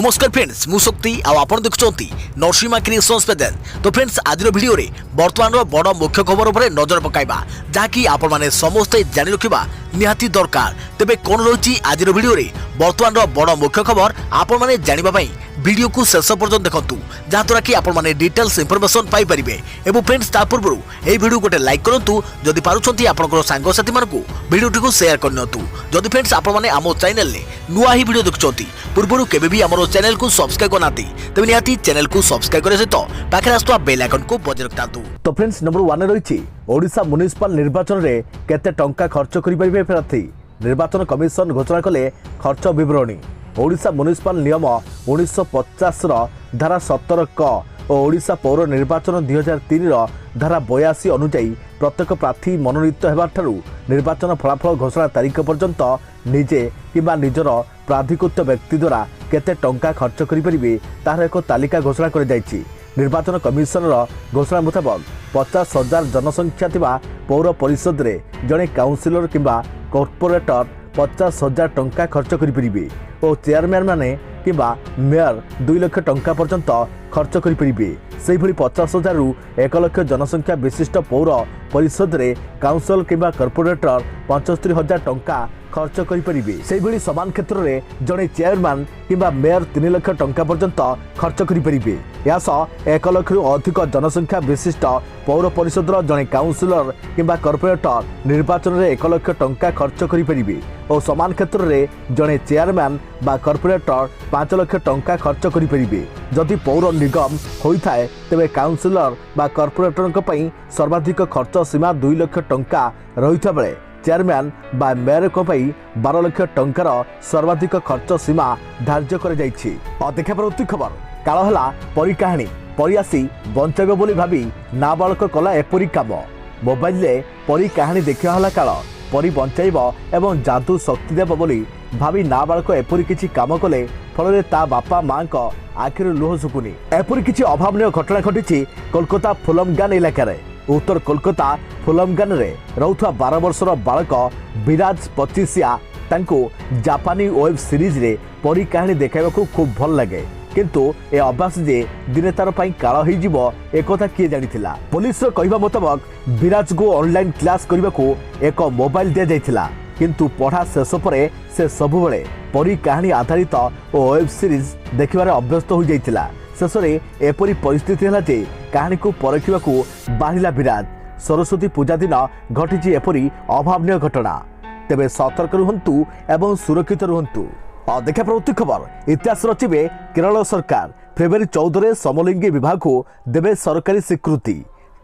नमस्कार फ्रेंड्स मु शक्ति आपण देखुंती नरसिंहा क्रिएशंस पेजेंट। तो फ्रेंड्स आज वीडियो रे वर्तमान बड़ मुख्य खबर उपर नजर पकाइबा जहाँकि आपण माने समस्ते जानि रखिबा निहाती दरकार। तेबे कोन रही आज वीडियो रे वर्तमान बड़ मुख्य खबर आपण माने जानिबा पई वीडियो को शेष पर्यंत देखंतु जहाँद्वारा कि आपण माने डिटेल्स इंफॉर्मेशन पाई परिबे। एवं फ्रेंड्स ता पूर्व ए वीडियो गोटे लाइक करंतु जदि पारुछंती आपनकर सांग साथी मानकु वीडियो को शेयर करनतु। जदि फ्रेंड्स आपण माने आमो चैनल ले नुआ ही वीडियो देखुछंती पूर्व केबे भी हमरो चैनल को सब्सक्राइब करनाती तबे निहाती चैनल को सब्सक्राइब करे सहित पाखे आस्तुवा बेल आइकन को बजाय रखतांतु। तो फ्रेंड्स नंबर 1 रही ओडिशा म्युनिसिपल निर्वाचन रे केते टंका खर्च करि परिबे प्रार्थी। निर्वाचन कमिशन घोषणा कले खर्च विवरणी। ओडिशा म्युनिसिपल नियम 1950 धारा 17 क और ओडिशा पौर निर्वाचन 2003 धारा 82 अनुଯାयी प्रत्येक प्रार्थी मनोनीत हेबाठारु निर्वाचन फलाफल घोषणा तारीख पर्यंत निजे किंबा निजर प्राधिकृत व्यक्ति द्वारा केते टंका खर्च करि परिबे तार एक तालिका घोषणा कर जायछि। निर्वाचन कमिशन घोषणा मुताबक 50,000 जनसंख्या थिबा पौर परिषद रे जणे काउंसिलर किंबा कॉर्पोरेटर 50,000 टंका खर्च करि परिबे और चेयरमैन माने किंबा मेयर 2 लाख टंका पर्यंत खर्च करि परिबे। सेहि भली 50,000 रु 1 लाख जनसंख्या विशिष्ट पौर परिषद रे काउंसिल किंबा कॉर्पोरेटर 75,000 टंका खर्च करि परिबे। सेहि भली समान क्षेत्र रे जणे चेयरमैन किंबा मेयर 3 लाख टंका पर्यंत खर्च करि परिबे। या सह 1 लाख रु अधिक जनसंख्या विशिष्ट पौर परिषद रो जणे काउंसिलर किंबा कॉर्पोरेटर निर्वाचन रे 1 लाख टंका खर्च करि परिबे और समान क्षेत्र रे जणे चेयरमैन बा कॉर्पोरेटर 5 लाख टंका खर्च करि परिबे। जदि पौर निगम होइथाय तेबे काउंसिलर बा कॉर्पोरेटर पई सर्वाधिक खर्च सीमा 2 लाख टंका रहिथा बेले चेयरमैन बा मेयर को पई 12 लाख टंकार सर्वाधिक खर्च सीमा धार्य कर जाइछि। देखा परवर्ती खबर काल हला परी कहानी परी आसी बंचाइबो बोली भाबी नाबालक कला एपरी काम। मोबाइल रे परी कहानी देखिया हला काल परी बंचाइबो एवं जादू शक्ति देबो बोली भाबी नाबालक एपरी किछि काम कले फल ता बापा मां को आखिर लुह सुकुनी। एपरी किछि अभावनीय घटना घटिछि कोलकाता फुलमगान इलाका रे। उत्तर कोलकाता फुलमगान रे रहुथुआ 12 वर्षर बालक विराज पचिसिया तांको जापानी वेब सीरीज रे परी कहानी देखाइबाकू खूब भल लगे किंतु ए अभ्यास जे दिने तार पई काळ होई जिवो एकथा किए जानिथिला। पुलिस रो कहबा मुताबक विराज को ऑनलाइन क्लास करबाकू एक मोबाइल दे जाइथिला किंतु पढ़ा शेष परे से सब बेले परी कहानी आधारित और वेब सीरीज देखिबारे अभ्यस्त हो जाइथिला। शेषरे एपरी परिस्थिति हला जे कहानी को परखिबाकू बाहिला विराज। सरस्वती पूजा दिन घटिछि एपरी अभावनीय घटना। तेबे सतर्क रुहंतु एवं सुरक्षित रुहंतु। देखा प्रवृत्ति खबर इतिहास रचिबे केरल सरकार। फेब्रुआरी 14 रे समलिंगी विवाह को देबे सरकारी स्वीकृति।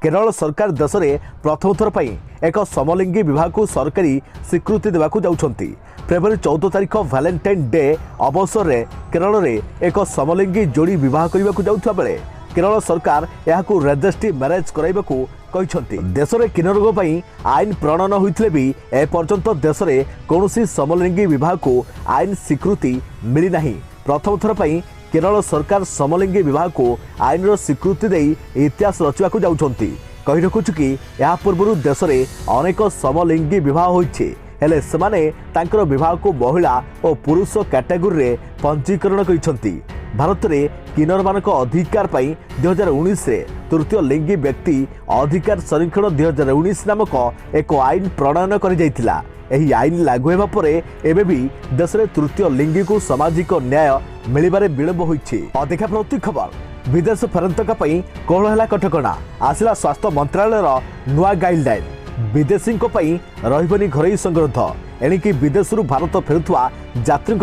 केरल सरकार देश में प्रथम थर पर एक समलिंगी विवाह को सरकारी स्वीकृति देवाकू जाउछंती। फेब्रुआरी 14 तारिख वैलेंटाइन डे अवसर रे केरल रे एक समलिंगी जोड़ी विवाह करबाकू जाउथबा बेले केरल सरकार याकू रजिस्ट्री मैरेज कराइबाकू कहिसंती। देश में किन्नरोग पई आईन प्रणयन होइथिले भी ए पर्यंत देश में कौनसी समलिंगी विवाह को आईन स्वीकृति मिली नाही। प्रथम थर पर केरल सरकार समलिंगी विवाह को आईन स्वीकृति दे इतिहास रचवाकू जाउछंती। कहि रखुछु कि या पूर्व देश में अनेक समलिंगी विवाह होइछे हेले सेमाने तांकर विवाह को महिला और पुरुष कैटेगोरी रे पंजीकरण करिसंती। भारत में किन्नर मानक अधिकार पाई 2019 रे तृतीय लिंगी व्यक्ति अधिकार संरक्षण 2019 नामक एक आईन प्रणयन कर जाइथिला। एही आईन लागू हेबा परे एबे भी देश में तृतीय लिंगी को सामाजिक न्याय मिलिबारे विलंब होइछि। देखा प्रति खबर विदेश फेरंतका पई कोहळ हला कटकणा आसिला स्वास्थ्य मंत्रालय नुआ गाइडलाइन। विदेशी रही घरोई संग्रह एणिकी विदेश भारत फेरुवा यात्री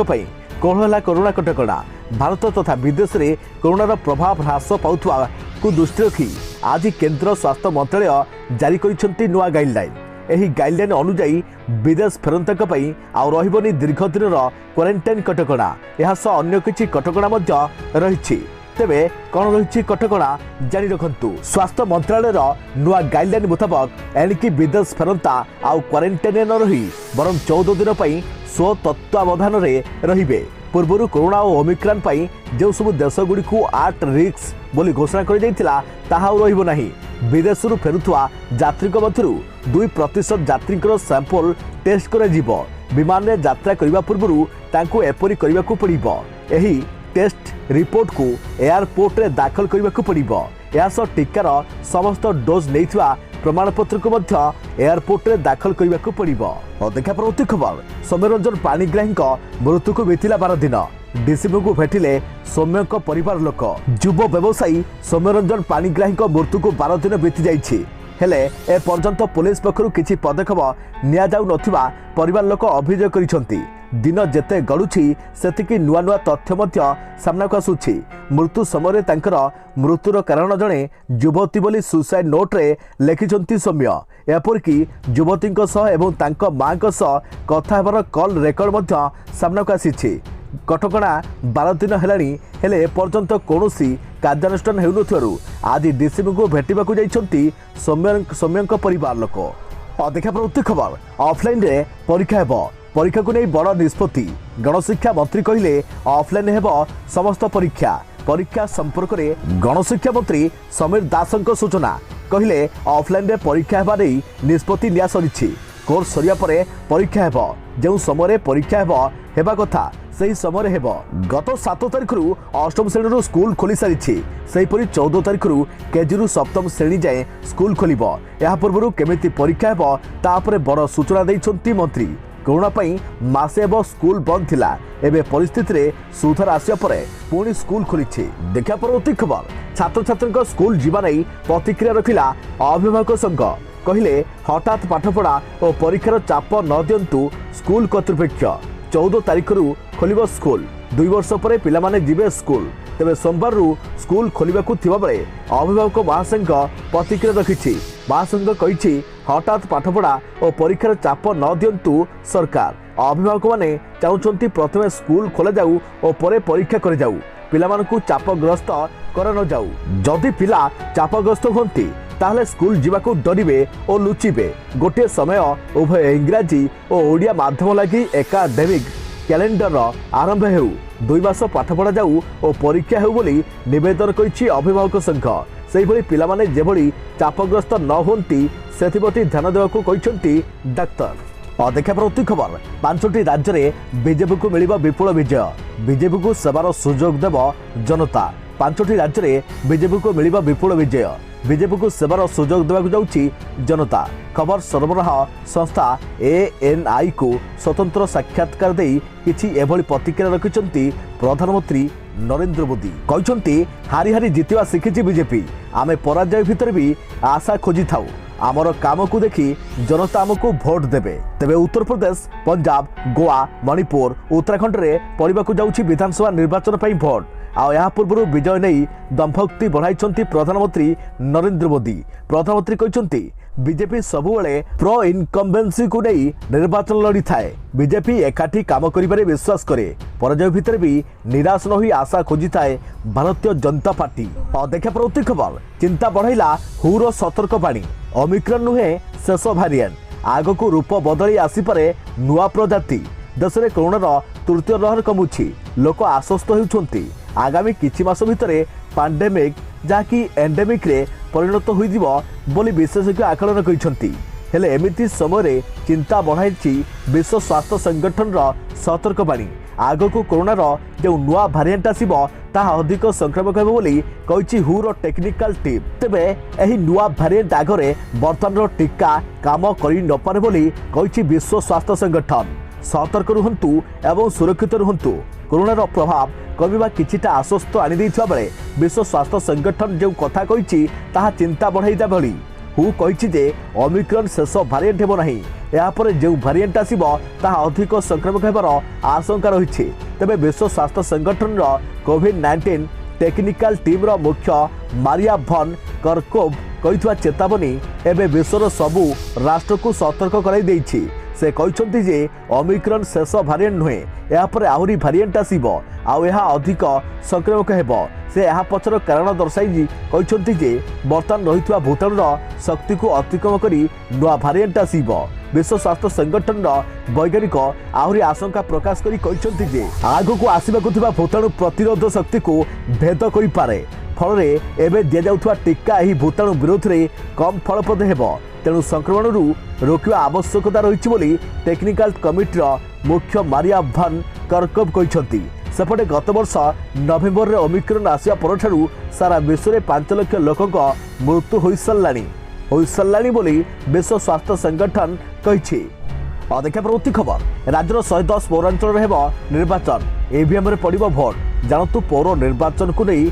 कोहळ हला कोरोना कटकणा। भारत तथा विदेश में कोरोनार प्रभाव ह्रास पाउथुवा को दृष्टि रखी आज केंद्र स्वास्थ्य मंत्रालय जारी करिसेंती नुआ गाइडलाइन। एही गाइडलाइन अनुଯାयी विदेश फेरंतक पई आउ रहिबनी दीर्घ दिन क्वारंटाइन कटकणा। यह सह अन्य किछि कटकणा मध्य रहिछि। तेबे कौन रही कटकणा जारी रखंतु। स्वास्थ्य मंत्रालय नुआ गाइडलाइन मुताबक एणिकी विदेश फेरंता आउ क्वारंटाइन न रही बरं 14 दिन पई स्व तत्वावधान रे रहिबे। पूर्व कोरोना और ओमिक्रॉन पई जो सब देश गुडी को 8 रिस्क बोली घोषणा कर जाइथिला ताहा रहिबो नाही। विदेश फेरुवा यात्री मध्यरु 2% यात्री सैंपल टेस्ट कर विमान में यात्रा करने पूर्व तांको एपरी करने को पड़िबो। एही टेस्ट रिपोर्ट को एयरपोर्ट रे दाखल करने को पड़ो। यास टीकार समस्त डोज नहीं प्रमाणपत्र को एयरपोर्ट रे दाखल करने को पड़ो। देखा परवर्ती खबर सौम्यरंजन पाणिग्राही मृत्यु को बीतला 12 दिन। डीसीपी को भेटिले सौम्य परिवार लोक। युव व्यवसायी सौम्यरंजन पाणिग्राही मृत्यु को 12 दिन बीती जाइछि हेले ए पर्यंत पुलिस पक्षरु किछि पदक्षेप निया जाउ नथिबा परिवार लोक अभियोग करिसंती। दिन जेते गडुछि सेतिकी नुआ नुआ तथ्य मध्य सामना को आसुछि। मृत्यु समय तांकर मृत्युर कारण जणे युवती बोली सुसाइड नोट रे लेखिसंती सौम्य। एपरकी युवतींक सह एवं तांक मांक सह कथा हेबार कॉल रेकॉर्ड मध्य सामना को आसीछि। कटकणा 12 दिन हेलाणी हेले एपर्यंत कौनसी कार्यानुष्ठान हेउनथिबारु आज डीसीपी को भेटिबाकू जाइछंती सौम्यंक परिवार लोक। देखा प्रवृत्ति खबर ऑफलाइन रे परीक्षा हेबो। परीक्षा को नहीं बड़ निष्पत्ति। गणशिक्षा मंत्री कहिले ऑफलाइन हेबो समस्त परीक्षा। परीक्षा संपर्क में गणशिक्षा मंत्री समीर दासंक सूचना कहिले ऑफलाइन रे परीक्षा हेबा नै निष्पत्ति निया सरिछि। कोर्स सरिया परे परीक्षा हेबो। जो समय परीक्षा हेबा कथा सही समय हेबो। गत 7 तारिख रु 8म श्रेणी स्कूल खोली सारी। सेहीपरि 14 तारिख रु केजी रु 7म श्रेणी जाए स्कूल खोलिबो। या पूर्व केमिति परीक्षा हेबो तापरे बड़ सूचना दैछंती मंत्री। कोरोना पई मासे हेबो स्कूल बंद थिला। एबे परिस्थिति रे सुधार आसिया परे पुणी स्कूल खोलिछि। देखा परवर्ती खबर छात्र छात्रीक स्कूल जीवा नै प्रतिक्रिया रखिला अभिभावक संघ। कहिले हठात पाठपढ़ा और परीक्षार चाप न दिंतु स्कूल कर्तृपक्ष। 14 तारिख रु खोलिबो स्कूल। 2 वर्ष पर पिला माने जिबे स्कूल। तेबे सोमवार रु स्कूल खोलिबाकू थिबा बेले अभिभावक महासंघ प्रतिक्रिया रखिछि। महासंघ कहिछि हठात पाठपढ़ा और परीक्षार चाप न दिंतु सरकार। अभिभावक माने चाहुचंती प्रथमे स्कूल खोला जाऊ और परे परीक्षा करे जाऊ। पिला मानकू चापग्रस्त कर न जाऊ। जदि पिला चापग्रस्त होंती ताहले स्कूल जीवाकू डरिबे और लुचिबे। गोटे समय उभय इंग्राजी और ओडिया माध्यम लगी एकाडेमिक कैलेंडर आरंभ हेउ। 2 मास पाठ पढ़ा जाऊ और परीक्षा हेउ बोली निवेदन करिछि अभिभावक संघ। सेहिभଳି पिलामाने जेभଳି चापग्रस्त न होंती सेथिप्रति ध्यान देवाकू कहिसंती डाक्टर। देखा प्रवृत्ति खबर 5टी राज्य में बीजेपी को मिलिबा विपुल विजय। बीजेपी को सेवार सुजोग देव जनता। 5टी राज्य में बीजेपी को मिलिबा विपुल विजय। बीजेपी को सेवार सुजोग देवाकू जाउछि जनता। खबर सरबराह संस्था ANI को स्वतंत्र साक्षात्कार देई किछि एभଳି प्रतिक्रिया रखिसंती प्रधानमंत्री नरेंद्र मोदी। कहते हारी हारी जितवा शिखिछि बीजेपी। आमे पराजय भितर भी आशा खोजी थाउ। आमर काम को देखी जनता आमको भोट देबे। तेबे उत्तर प्रदेश, पंजाब, गोवा, मणिपुर, उत्तराखंड रे पड़िबाकू जाउछि विधानसभा निर्वाचन पई भोट। आ पूर्व विजय नहीं दंभक्ति बढ़ाई प्रधानमंत्री नरेंद्र मोदी। प्रधानमंत्री कहते बीजेपी सबुबले प्रो इनकम्बेंसी को नहीं निर्वाचन लड़ी थाए। बीजेपी एकाठी काम करिबारे विश्वास करे। पराजय भितर भी निराश न होई आशा खोजी थाए भारतीय जनता पार्टी। देखा प्रवृत्ति खबर चिंता बढ़ाइला हुर सतर्क बाणी। ओमिक्रॉन नुहे शेष भारिएंट। आगको रूप बदली आसीपारे नुआ प्रजाति। देश में कोरोनार तृतीय लहर कमुछि। लोक आश्वस्त होउछंती आगामी किछि मास भितरे पैंडेमिक जाकी एंडेमिक रे परिणत होइदिबो बोली विशेषज्ञ आकलन करिसंती। हेले एमिति समय चिंता बढ़ाइछि विश्व स्वास्थ्य संगठन रो सतर्क बाणी। आगको कोरोनार जो नुआ भारिएंट आसीबो ताहा अधिक संक्रमक हेबो बोली कहिछि हुर टेक्निकल टीम। तेबे एही नुआ भारिएंट आगरे वर्तमान टीका काम करि न पारे बोली कहिछि विश्व स्वास्थ्य संगठन। सतर्क रुहंतु एवं सुरक्षित रुहंतु। कोरोनार प्रभाव कमिबा किछिटा आश्वस्त आनि दैथिबा बेले विश्व स्वास्थ्य संगठन जो कथा कहिछि ताहा चिंता बढ़ाइदा भली। हु कहिछि जे ओमिक्रॉन शेष भारिएंट हेबो नाही। या पर जो भारिएंट आसीबो ताहा अधिक संक्रमक हेबार आशंका रहिछि। तबे विश्व स्वास्थ्य संगठन रो कोविड-19 टेक्निकल टीम रो मुख्य मारिया भन कर्कोव कहिथुआ चेतावनी एबे विश्वर सबु राष्ट्र को सतर्क कराई दैछि। से कहते जे ओमिक्रॉन शेष भारिएंट नुहे। या पर आहुरी भारिएंट आसीबो आ यह अधिक संक्रमक हेबो। से यह पछर कारण दर्शाई कहते जे वर्तमान रहितवा भूताणुर शक्ति को अतिक्रम करी नुआ भारिएंट आसीबो। विश्व स्वास्थ्य संगठन वैज्ञानिक आहुरी आशंका प्रकाश करी कहते जे आगको आसबाकू थिबा भूताणु प्रतिरोध शक्ति को भेद करि पारे। फल एबे दिया जाउथवा टीका एही भूताणु विरोध रे कम फलप्रद हेबो। तेणु संक्रमण रोकवा आवश्यकता रही टेक्निकल कमिटीर मुख्य मारिया भन कर्कोव कहते। सेपटे गत वर्ष नवेम्बर में ओमिक्रॉन आसिया परठारु सारा विश्व में 5 लाख लोकों मृत्यु हो साराणी बोली विश्व स्वास्थ्य संगठन कही। अधिक प्रवृत्ति खबर राज्यर 110 पौरांचल निर्वाचन ईवीएम रे पड़िबो भोट जानतु पौर निर्वाचन को नहीं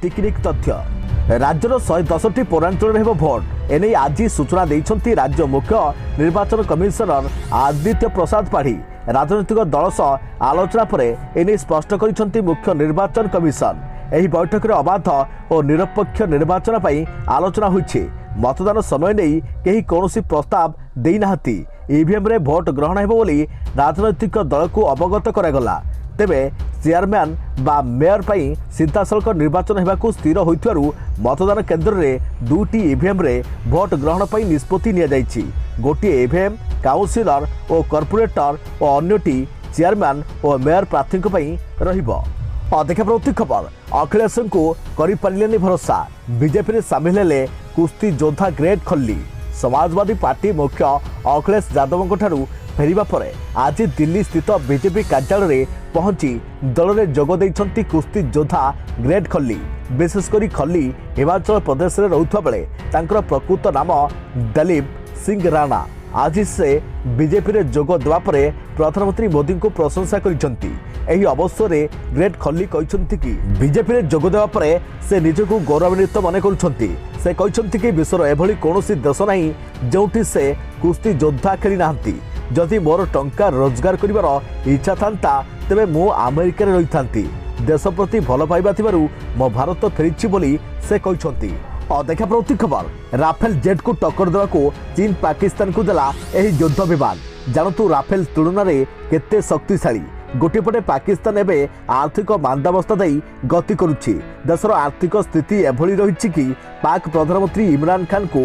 टिकनिक तथ्य राज्यर 110टी पौरांचल भोट एने आज सूचना देइछंती राज्य मुख्य निर्वाचन कमिशनर आदित्य प्रसाद पाढ़ी राजनीतिक दल सह आलोचना पर एने स्पष्ट करिछंती मुख्य निर्वाचन कमिशन। एही बैठक में अबाध और निरपेक्ष निर्वाचन पर आलोचना होइछि। मतदान समय नहीं कहीं कौन प्रस्ताव देना ईवीएम रे भोट ग्रहण हेबो बोली राजनैतिक दल को अवगत करागला। तेबे चेयरमैन बा मेयर पई सीधासलख निर्वाचन हेबाकू स्थिर होइथिबारु मतदान केन्द्र रे 2टी ईवीएम रे भोट ग्रहण पई निष्पत्ति निया जाइछि। गोटिए ईवीएम काउंसिलर और कॉर्पोरेटर और अन्यटी चेयरमैन और मेयर प्रार्थी पई रहिबो। अधिक प्रवृत्ति खबर अखिलेश को करि पारिलेनी भरोसा बीजेपी रे सामिल हेले कुश्ती योद्धा ग्रेट खल्ली। समाजवादी पार्टी मुख्य अखिलेश यादव ठारू फेरिबा परे आज दिल्ली स्थित बीजेपी कार्यालय रे पहुंची दल में जोग देइछंती कुश्ती योद्धा ग्रेट खल्ली। विशेषकर खल्ली हिमाचल प्रदेश में रहुथबा बेले तांकर प्रकृत नाम दलीप सिंह राणा। आज से बीजेपी रे जोग देवा परे प्रधानमंत्री मोदी को प्रशंसा करिसंती। एही अवसर में ग्रेट खल्ली कहिसंती कि बीजेपी रे जोग देवा परे से निजको गौरवान्वित मन करुछंती। से कहिसंती कि विश्वर एभली कोनोसी देश नाही जोंठी से कुश्ती योद्धा खेली नाहंती। जदि मोर टंका रोजगार करिवार इच्छा थांता तेबे मु अमेरिका रे रहिथांती। देश प्रति भल पाइबा थिबारु मो भारत फेरिछि बोली से कहिसंती। अधिक प्रवृत्ति खबर राफेल जेट को टक्कर देवा को चीन पाकिस्तान को देला एही युद्ध विमान। जानतु राफेल तुलना रे केते शक्तिशाली। गोटे पटे पाकिस्तान एबे आर्थिक मांदावस्था दई गति करुछि। देशर आर्थिक स्थिति एभली रहिछि कि पाक प्रधानमंत्री इमरान खान को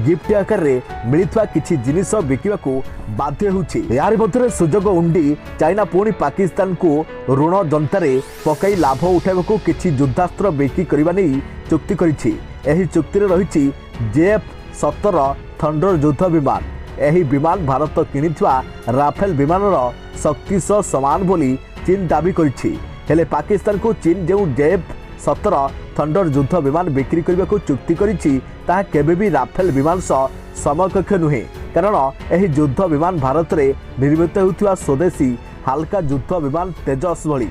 गिफ्ट आकार रे मिलिथवा किछि जिनिस बिकिबाकू बाध्य होछि। यार मध्यरे सुजोग उंडी चाइना पुणी पाकिस्तान को ऋण जंतारे पकाई लाभ उठाइबाकू किछि युद्धास्त्र बिक्री करबा नै चुक्ति करिछि। एही चुक्ति रे रहिछि JF-17 थंडर युद्ध विमान। एही विमान भारत किनिथवा राफेल विमानर शक्ति सह समान बोली चीन दाबी करिछि। हेले पाकिस्तान को चीन जो JF-17 थंडर युद्ध विमान बिक्री करने को चुक्ति करिछि ताहा केबे भी राफेल विमान सह समकक्ष नुहे। कारण एही युद्ध विमान भारत रे निर्मित होउथिवा स्वदेशी हल्का युद्ध विमान तेजस भली।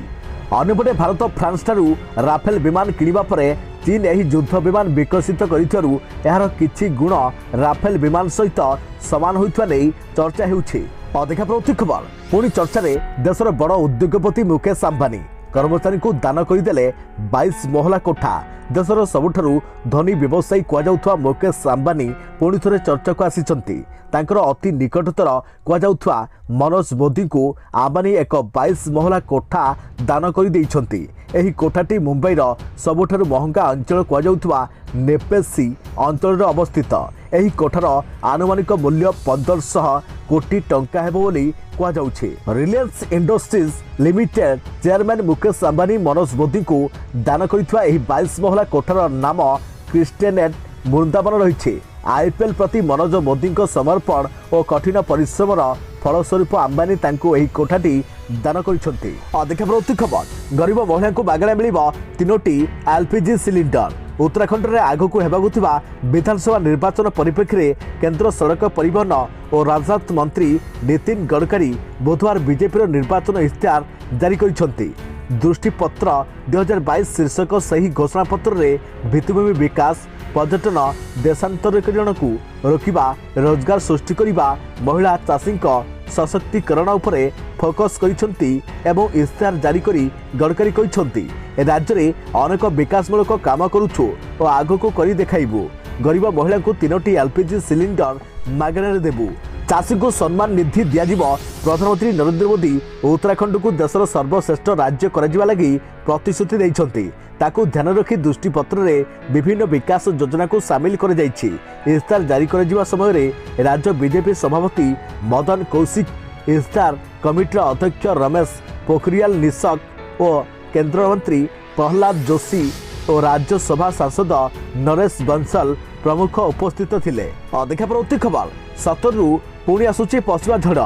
अन्यपटे भारत फ्रांस ठारू राफेल विमान किनिबा परे चीन एही युद्ध विमान विकसित करिथिबारु एहार किछि गुण राफेल विमान सहित समान होइथवा नै चर्चा हेउछि। अधिक प्रवृत्ति खबर पुणी चर्चा रे देशर बड़ उद्योगपति मुकेश अंबानी कर्मचारी को दान करदेले 22 महला कोठा। देशर सबुठारु धनी व्यवसायी कुआजाउथवा मुकेश अंबानी पुणी थरे चर्चा को आसीचंती। तांकर अति निकटतर कुआजाउथवा मनोज मोदी को अंबानी एक 22 महला कोठा दान कर देइछंती। एही कोठाटी मुंबईर सबुठारु महंगा अंचल कुआजाउथवा नेपेसी अंचल अवस्थित। एही कोठार आनुमानिक मूल्य 1500 कोटी टंका हेबो बोली कुआजाउछि। Reliance Industries Limited chairman Mukesh Ambani Manoj Modi को दान करिथवा एही 22 महला कोठार नाम क्रिस्टेनेट वृंदावन रहिछि। आईपीएल प्रति मनोज मोदी समर्पण और कठिन परिश्रमर फलस्वरूप अंबानी तांको एही कोठाटी दान करिसंती। अधिक प्रवृत्ति खबर गरीब महिला को मागणा मिलिबो 3टी एलपीजी सिलिंडर। उत्तराखंड रे आगकू हेबाकू थिबा विधानसभा निर्वाचन परिप्रेक्षी केंद्र सड़क परिवहन और राजनाथ मंत्री नितिन गडकरी बुधवार बीजेपी निर्वाचन इश्तेहार जारी करिसंती। दृष्टिपत्र 2022 शीर्षक सही घोषणा पत्र रे भित्तिभूमि विकास पर्यटन देशांतरीकरण को रोकिबा रोजगार सृष्टि करिबा महिला चाषी सशक्तिकरण उपरे फोकस करिसंती एवं इश्तेहार जारी करी गडकरी कहिसंती राज्य रे अनेक विकासमूलक काम करूछु और आगको करी देखाइबु। गरीब महिला को 3टी एलपीजी सिलिंडर मागणा रे देबु। चाषी को सम्मान निधि दियाजिबो। प्रधानमंत्री नरेंद्र मोदी उत्तराखंड को देशर सर्वश्रेष्ठ राज्य कराजिबा लागि प्रतिश्रुति दैछंती। ताकू ध्यान रखी दृष्टिपत्र रे विभिन्न विकास योजना को सामिल कर जाइछि। इश्तेहार जारी कराजिबा समय रे राज्य बीजेपी सभापति मदन कौशिक, इश्तेहार कमिटीर अध्यक्ष रमेश पोखरियाल निशंक और केंद्र मंत्री प्रहलाद जोशी और राज्यसभा सांसद नरेश बंसल प्रमुख उपस्थित थिले। अधिक प्रवृत्ति खबर सतरु पुणी आसुची पश्चिमा झड़।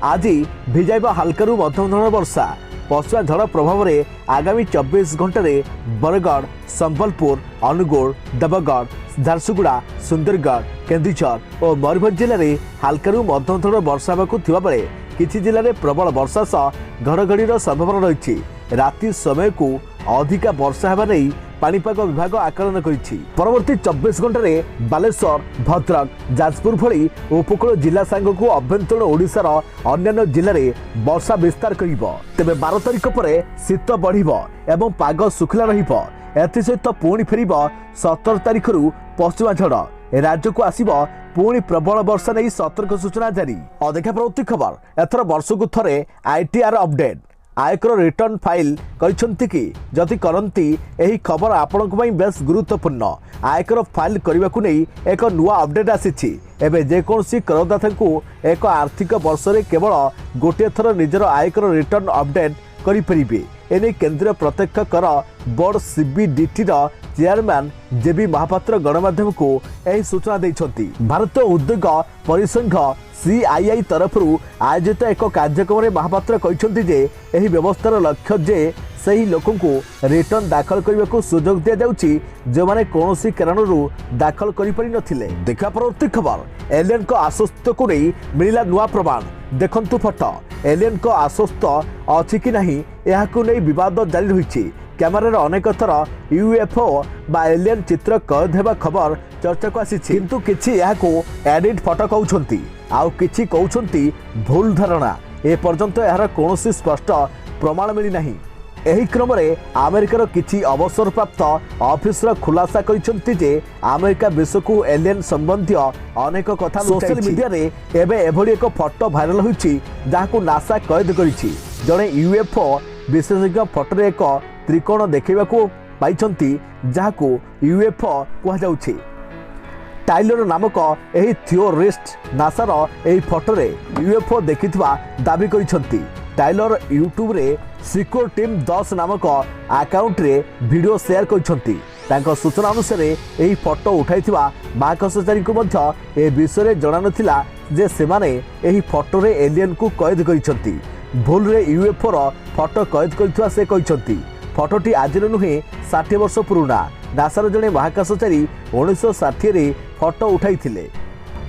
आज भिजाइबा हल्कारु मध्यम धरण वर्षा। ପଶ୍ଚିମା ଝଡ଼ ପ୍ରଭାବରେ ଆଗାମୀ 24 ଘଣ୍ଟାରେ ବରଗଡ଼, ସମ୍ବଲପୁର, ଅନୁଗୁଳ, ଦେବଗଡ଼, ଝାରସୁଗୁଡ଼ା, ସୁନ୍ଦରଗଡ଼, କେନ୍ଦୁଝର ଓ ମୟୂରଭଞ୍ଜ ଜିଲ୍ଲାରେ ହାଲକାରୁ ମଧ୍ୟମ ଧରଣର ବର୍ଷା ହେବାକୁ ଥିବାବେଳେ କିଛି ଜିଲ୍ଲାରେ ପ୍ରବଳ ବର୍ଷା ସହ ଘଡ଼ଘଡ଼ିର ସମ୍ଭାବନା ରହିଛି। ରାତି ସମୟକୁ ଅଧିକା ବର୍ଷା ହେବା ନେଇ ପାଣିପାଗ ବିଭାଗ ଆକଳନ କରିଛି। ପରବର୍ତ୍ତୀ 24 ଘଣ୍ଟାରେ ବାଲେଶ୍ୱର, ଭଦ୍ରକ, ଯାଜପୁର ଭଳି ଉପକୂଳ ଜିଲ୍ଲା ସାଙ୍ଗକୁ ଅଭ୍ୟନ୍ତରୀଣ ଓଡ଼ିଶାର ଅନ୍ୟାନ୍ୟ ଜିଲ୍ଲାରେ ବର୍ଷା ବିସ୍ତାର କରିବ। ତେବେ 12 ତାରିଖ ପରେ ଶୀତ ବଢ଼ିବ ଏବଂ ପାଗ ଶୁଖିଲା ରହିବ। ଏଥିସହିତ ପୁଣି ଫେରିବ 17 ତାରିଖରୁ ପଶ୍ଚିମା ଝଡ଼। ରାଜ୍ୟକୁ ଆସିବ ପୁଣି ପ୍ରବଳ ବର୍ଷା ନେଇ ସତର୍କ ସୂଚନା ଜାରି। ଅଧିକା ପରବର୍ତ୍ତୀ ଖବର, ଏଥର ବର୍ଷକୁ ଥରେ ITR ଅପଡେଟ୍। आयकर रिटर्न फाइल କରିଛନ୍ତି कि जदि करती यही खबर आपणक बेस गुरुत्वपूर्ण। आयकर फाइल करने को नहीं एक नुआ अपडेट आसी। एवं जेकोसी करदाता को एक आर्थिक वर्ष में केवल गोटे थर निजर आयकर रिटर्न अपडेट करें। एने केंद्रीय प्रत्यक्ष कर board CBDT chairman JB Mahapatra गणमाध्यम को यह सूचना देते। भारतीय उद्योग परिसंघ CII तरफ आयोजित एक कार्यक्रम में महापात्र कहते जे यही व्यवस्थार लक्ष्य जे सही लोकों को रिटर्न दाखल करने को सुजोग दि जाउछि जो माने कोनोसी कारणरू दाखल करि पारि नथिले। देखा परवर्ती खबर, एलियन को आश्वस्त को नहीं मिला नुआ प्रमाण। देखंतु फोटो, एलियन को आश्वस्त अछि कि नहीं याकु नहीं विवाद जारी रही। कैमेरार अनेक थर UFO बा एलियन चित्र कैद हेबा खबर चर्चा को आसी, किंतु किछि याकु एडिट फोटो कहउछंती आउ किछि कहउछंती भूल धारणा। ए पर्यंत यार कोनोसी स्पष्ट प्रमाण मिली नहीं। एही क्रम में अमेरिकार किछि अवसरप्राप्त ऑफिसर खुलासा करिसेंती जे अमेरिका विश्व को एलियन संबंधी अनेक कथा सोशल मीडिया रे एबे एभली एक फोटो भाइराल होइछि जाहाकू नासा कैद करिछि। जणे UFO विशेषज्ञ फोटो एक त्रिकोण देखैबाकू पाइछंती जाहाकू UFO कुहा जाउछि। टाइलर नामक एही थियोरिस्ट नासार एही फोटो रे UFO देखिथिबा दाबी करिसंती। टाइलर यूट्यूब रे सिक्योर टीम 10 नामक अकाउंट रे वीडियो शेयर करिसंती। तांको सूचना अनुसार एही फोटो उठाइथिबा महाकाशचारी को मध्य ए विषय रे जणा नथिला जे सेमाने एही फोटो रे एलियन को कैद करिसंती। भूल रे UFO रो फोटो कैद करिथिबा से कहिसंती। फोटोटी आज नुहे 60 वर्ष पुराना। नासार जड़े महाकाशचारी 1960 रे फोटो उठाई।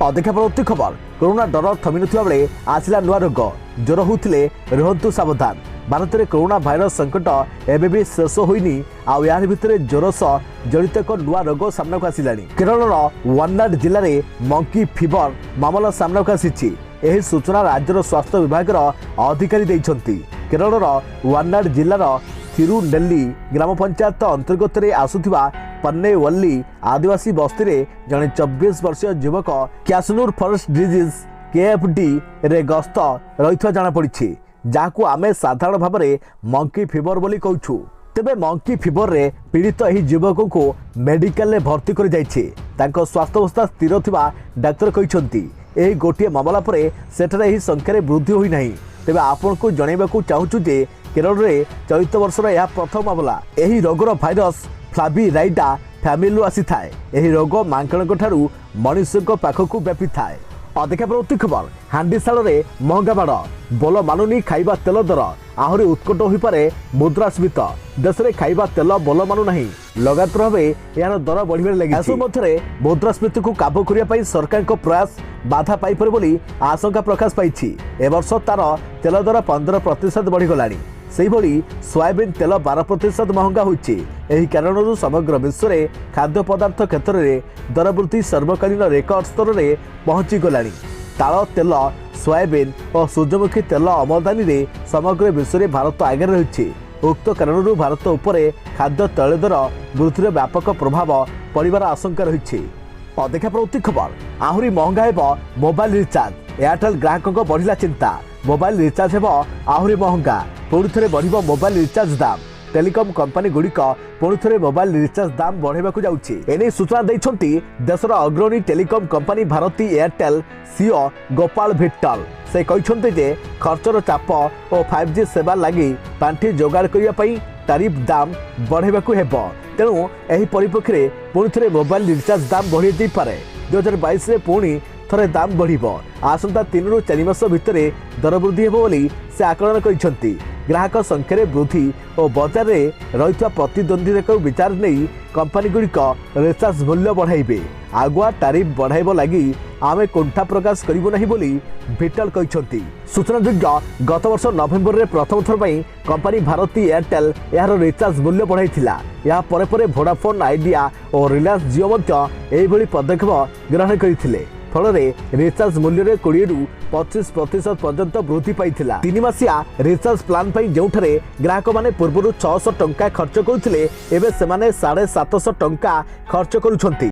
अधिका परवर्ती खबर, कोरोना डर थमी नथिबा बेले आसिला नुआ रोग। ज्वर होउथिले रहंतु सावधान। भारत में कोरोना भाइरस संकट एबे भी शेष होइनी। आउ यार भितरे ज्वर सह जड़ित एक नुआ रोग सामना को आसिलानी। केरलर वायनाड जिले में मंकी फीवर मामला सामना को आसी। एही सूचना राज्यर स्वास्थ्य विभाग अधिकारी दैछंती। केरलर वायनाड जिलार थिरुनेल्ली ग्राम पंचायत अंतर्गत आसुथिबा पन्नेवल्ली आदिवासी बस्ती रे जने 24 वर्षीय युवक कैशनूर फॉरेस्ट डिजीज KFD रे गस्त रहिथवा जाना पड़िछि, जाहाकू आमे साधारण भाव में मंकी फीवर बोली कहूछु। तेबे मंकी फीवर रे पीड़ित एही युवक को मेडिकल रे भर्ती कर जाइछि। तांको स्वास्थ्य अवस्था स्थिर थिबा डाक्टर कहिसंती। एही गोटिए मामला परे सेठारे एही संख्या रे वृद्धि होई नाही। तेबे आपन को जणाइबाकू चाहूछु जे केरल रे चलित वर्षर यह प्रथम मामला। एही रोगर भाइरस फ्लाविराइडा फैमिली आसी थाए। एही रोग मांकड़क ठारू मनुष्य पाखक व्यापी थाए। अधिका प्रवृत्ति खबर, हांडीशाल रे महंगा बाड़ बोल मानुनी खाइबा तेल दर आहरी उत्कट हो पारे मुद्रास्फीति। देश में खाइबा तेल बोल मानु नहीं, लगातार भाव यार दर बढ़िबार लगी। मध्य मुद्रास्फीति को काबू करने सरकार को प्रयास बाधा पाइपर बोली आशंका प्रकाश पाई। ए वर्ष तार तेल दर 15% बढ़ीगलानी। सेहिभली सोयाबीन तेल 12% महंगा होइछि। एही कारणरू समग्र विश्व में खाद्य पदार्थ क्षेत्र में दरवृद्धि सर्वकालीन रेकर्ड स्तर में पहुंची गलानी। ताल तेल, सोयाबीन और सूर्यमुखी तेल आमदानी रे समग्र विश्व में भारत आगे रही। उक्त कारणरू भारत उपरे खाद्य तैल दर वृद्धिर व्यापक प्रभाव पड़िबार आशंका रही। अधिका प्रवृत्ति खबर, आहरी महंगा हेब मोबाइल रिचार्ज। एयरटेल ग्राहकों बढ़िला चिंता। मोबाइल रिचार्ज हेब आहरी महंगा। पुणी थे बढ़ मोबाइल रिचार्ज दाम। टेलीकम कंपनी गुड़िक पुणी थे मोबाइल रिचार्ज दाम बढ़ाइबाकू जाउछि। एने सूचना दैछंती देशर अग्रणी telecom company Bharti Airtel CEO Gopal Vittal. से कहते जे खर्चर चाप और 5G सेवा लगी पांठि जोगाड़ करने तारीफ दाम बढ़ाइबाकू हेब। तेणु एही परिप्रेक्षी में पुणी थे मोबाइल रिचार्ज दाम बढ़ी जाई पारे। 2022 में पुणी थरे दाम बढ़िबो। आसंता 3 ରୁ 4 मास भितर दर वृद्धि हेबो बोली से आकलन करिसंती। ग्राहक संख्यार वृद्धि और बजार में रही प्रतिद्वंद्विता विचार नहीं कंपनीगुड़िक रिचार्ज मूल्य बढ़ाइबे। आगुआ टारिफ बढ़ाइब लगी आमे कुंठा प्रकाश करिबो नहीं बोली भिटल कहते। सूचनायोग्य गत वर्ष नवेम्बर में प्रथम थर पर कंपनी भारती एयरटेल यार रिचार्ज मूल्य बढ़ाइथिला। या परे परे वोडाफोन आइडिया और रिलायंस जियो मध्य एभली पदक्षेप ग्रहण करथिले। फल रिचार्ज मूल्य में 20 रु 25% पर्यंत वृद्धि पाइथिला। 3 मासिया रिचार्ज प्लान पर जोठारे ग्राहक माने पूर्व 600 टंका खर्च करुथिले एबे सेमाने 750 टंका खर्च करुछंती।